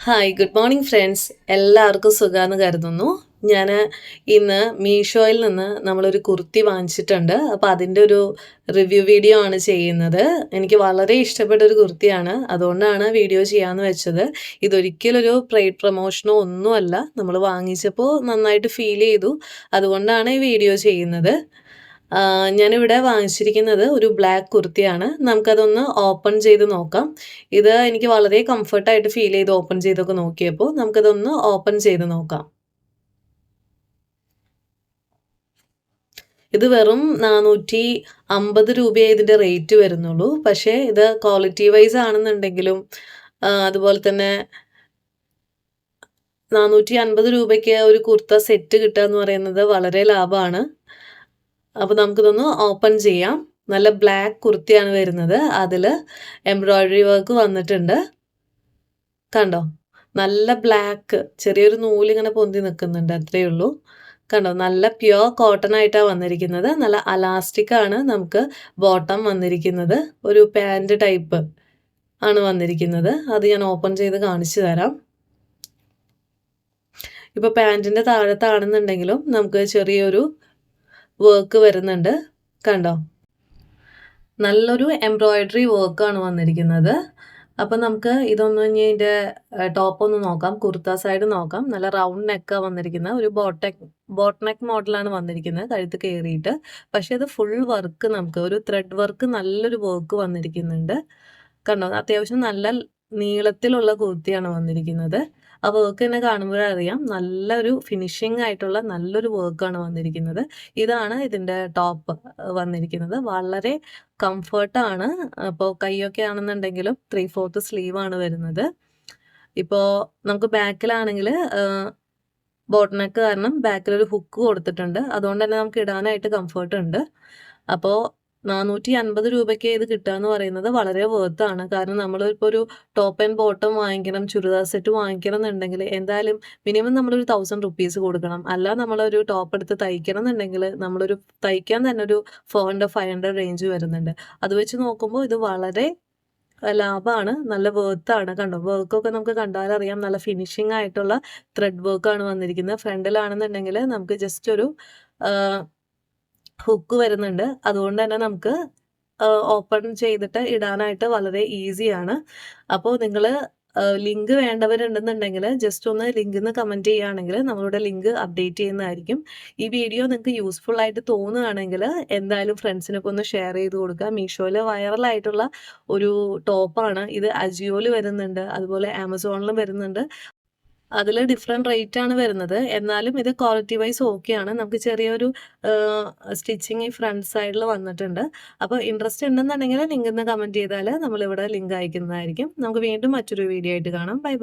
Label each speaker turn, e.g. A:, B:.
A: Hi good morning friends. എല്ലാവർക്കും സുഖാന്ന് കരുതുന്നു. ഞാൻ ഇന്ന് മീഷോയിൽ നിന്ന് നമ്മളൊരു കുർത്തി വാങ്ങിച്ചിട്ടുണ്ട്. അപ്പോൾ അതിൻ്റെ ഒരു റിവ്യൂ വീഡിയോ ആണ് ചെയ്യുന്നത്. എനിക്ക് വളരെ ഇഷ്ടപ്പെട്ട ഒരു കുർത്തിയാണ്, അതുകൊണ്ടാണ് വീഡിയോ ചെയ്യാമെന്ന് വെച്ചത്. ഇതൊരിക്കലും ഒരു പെയ്ഡ് പ്രൊമോഷനോ ഒന്നുമല്ല. നമ്മൾ വാങ്ങിച്ചപ്പോൾ നന്നായിട്ട് ഫീൽ ചെയ്തു, അതുകൊണ്ടാണ് ഈ വീഡിയോ ചെയ്യുന്നത്. ഞാനിവിടെ വാങ്ങിച്ചിരിക്കുന്നത് ഒരു ബ്ലാക്ക് കുർത്തിയാണ്. നമുക്കതൊന്ന് ഓപ്പൺ ചെയ്ത് നോക്കാം. ഇത് എനിക്ക് വളരെ കംഫർട്ടായിട്ട് ഫീൽ ചെയ്ത് ഓപ്പൺ ചെയ്തൊക്കെ നോക്കിയപ്പോൾ നമുക്കതൊന്ന് ഓപ്പൺ ചെയ്ത് നോക്കാം. ഇത് വെറും 450 രൂപയേ ഇതിൻ്റെ റേറ്റ് വരുന്നുള്ളൂ. പക്ഷേ ഇത് ക്വാളിറ്റി വൈസ് ആണെന്നുണ്ടെങ്കിലും അതുപോലെ തന്നെ 450 രൂപയ്ക്ക് ഒരു കുർത്ത സെറ്റ് കിട്ടുക എന്ന് പറയുന്നത് വളരെ ലാഭമാണ്. അപ്പോൾ നമുക്കിതൊന്ന് ഓപ്പൺ ചെയ്യാം. നല്ല ബ്ലാക്ക് കുർത്തിയാണ് വരുന്നത്. അതിൽ എംബ്രോയ്ഡറി വർക്ക് വന്നിട്ടുണ്ട്. കണ്ടോ? നല്ല ബ്ലാക്ക്, ചെറിയൊരു നൂലിങ്ങനെ പൊന്തി നിൽക്കുന്നുണ്ട്, അത്രയേ ഉള്ളൂ. കണ്ടോ? നല്ല പ്യുവർ കോട്ടൺ ആയിട്ടാണ് വന്നിരിക്കുന്നത്. നല്ല അലാസ്റ്റിക് ആണ് നമുക്ക് ബോട്ടം വന്നിരിക്കുന്നത്. ഒരു പാൻറ് ടൈപ്പ് ആണ് വന്നിരിക്കുന്നത്. അത് ഞാൻ ഓപ്പൺ ചെയ്ത് കാണിച്ചു തരാം. ഇപ്പോൾ പാൻറ്റിൻ്റെ താഴത്താണെന്നുണ്ടെങ്കിലും നമുക്ക് ചെറിയൊരു വർക്ക് വരുന്നുണ്ട്. കണ്ടോ? നല്ലൊരു എംബ്രോയ്ഡറി വർക്കാണ് വന്നിരിക്കുന്നത്. അപ്പം നമുക്ക് ഇതൊന്ന് ഇനി ഇതിൻ്റെ ടോപ്പ് ഒന്ന് നോക്കാം. കുർത്ത സൈഡ് നോക്കാം. നല്ല റൗണ്ട് നെക്കാണ് വന്നിരിക്കുന്നത്. ഒരു ബോട്ട് നെക്ക് മോഡലാണ് വന്നിരിക്കുന്നത്, കഴുത്ത് കയറിയിട്ട്. പക്ഷേ ഇത് ഫുൾ വർക്ക്, നമുക്ക് ഒരു ത്രെഡ് വർക്ക്, നല്ലൊരു വർക്ക് വന്നിരിക്കുന്നുണ്ട്. കണ്ടോ? അത്യാവശ്യം നല്ല നീളത്തിലുള്ള കുർത്തിയാണ് വന്നിരിക്കുന്നത്. ആ വർക്ക് തന്നെ കാണുമ്പോഴറിയാം നല്ലൊരു ഫിനിഷിംഗ് ആയിട്ടുള്ള നല്ലൊരു വർക്കാണ് വന്നിരിക്കുന്നത്. ഇതാണ് ഇതിൻ്റെ ടോപ്പ് വന്നിരിക്കുന്നത്. വളരെ കംഫർട്ടാണ്. അപ്പോൾ കൈയൊക്കെ ആണെന്നുണ്ടെങ്കിലും 3/4 സ്ലീവാണ് വരുന്നത്. ഇപ്പോൾ നമുക്ക് ബാക്കിലാണെങ്കിൽ ബോട്ട് നെക്ക് കാരണം ബാക്കിലൊരു ഹുക്ക് കൊടുത്തിട്ടുണ്ട്. അതുകൊണ്ട് തന്നെ നമുക്ക് ഇടാനായിട്ട് കംഫർട്ട് ഉണ്ട്. അപ്പോൾ 450 രൂപയ്ക്ക് ഇത് കിട്ടുക എന്ന് പറയുന്നത് വളരെ വേർത്താണ്. കാരണം നമ്മളിപ്പോൾ ഒരു ടോപ്പ് ആൻഡ് ബോട്ടം വാങ്ങിക്കണം, ചുരിദാർ സെറ്റ് വാങ്ങിക്കണം എന്നുണ്ടെങ്കിൽ എന്തായാലും മിനിമം നമ്മളൊരു 1000 റുപ്പീസ് കൊടുക്കണം. അല്ല നമ്മളൊരു ടോപ്പ് എടുത്ത് തയ്ക്കണം എന്നുണ്ടെങ്കിൽ നമ്മളൊരു തയ്ക്കാൻ തന്നെ ഒരു 400-500 റേഞ്ച് വരുന്നുണ്ട്. അത് വെച്ച് നോക്കുമ്പോൾ ഇത് വളരെ ലാഭമാണ്, നല്ല വേർത്താണ്. കണ്ടോ? വർക്കൊക്കെ നമുക്ക് കണ്ടാലറിയാം നല്ല ഫിനിഷിംഗ് ആയിട്ടുള്ള ത്രെഡ് വർക്കാണ് വന്നിരിക്കുന്നത്. ഫ്രണ്ടിലാണെന്നുണ്ടെങ്കിൽ നമുക്ക് ജസ്റ്റ് ഒരു ഹുക്ക് വരുന്നുണ്ട്. അതുകൊണ്ട് തന്നെ നമുക്ക് ഓപ്പൺ ചെയ്തിട്ട് ഇടാനായിട്ട് വളരെ ഈസിയാണ്. അപ്പോൾ നിങ്ങൾ ലിങ്ക് വേണ്ടവരുണ്ടെന്നുണ്ടെങ്കിൽ ജസ്റ്റ് ഒന്ന് ലിങ്ക് കമൻറ്റ് ചെയ്യുകയാണെങ്കിൽ നമ്മളുടെ ലിങ്ക് അപ്ഡേറ്റ് ചെയ്യുന്നതായിരിക്കും. ഈ വീഡിയോ നിങ്ങൾക്ക് യൂസ്ഫുൾ ആയിട്ട് തോന്നുകയാണെങ്കിൽ എന്തായാലും ഫ്രണ്ട്സിനൊക്കെ ഒന്ന് ഷെയർ ചെയ്ത് കൊടുക്കുക. മീഷോയിൽ വൈറലായിട്ടുള്ള ഒരു ടോപ്പാണ് ഇത്. അജിയോയിൽ വരുന്നുണ്ട്, അതുപോലെ ആമസോണിലും വരുന്നുണ്ട്. അതിൽ ഡിഫറെൻറ്റ് റേറ്റ് ആണ് വരുന്നത്. എന്നാലും ഇത് ക്വാളിറ്റി വൈസ് ഓക്കെയാണ്. നമുക്ക് ചെറിയൊരു സ്റ്റിച്ചിങ് ഈ ഫ്രണ്ട് സൈഡിൽ വന്നിട്ടുണ്ട്. അപ്പോൾ ഇൻട്രസ്റ്റ് ഉണ്ടെന്നുണ്ടെങ്കിൽ ലിങ്ക് ഒന്ന് കമൻറ്റ് ചെയ്താൽ നമ്മളിവിടെ ലിങ്ക് അയക്കുന്നതായിരിക്കും. നമുക്ക് വീണ്ടും മറ്റൊരു വീഡിയോ ആയിട്ട് കാണാം. Bye bye.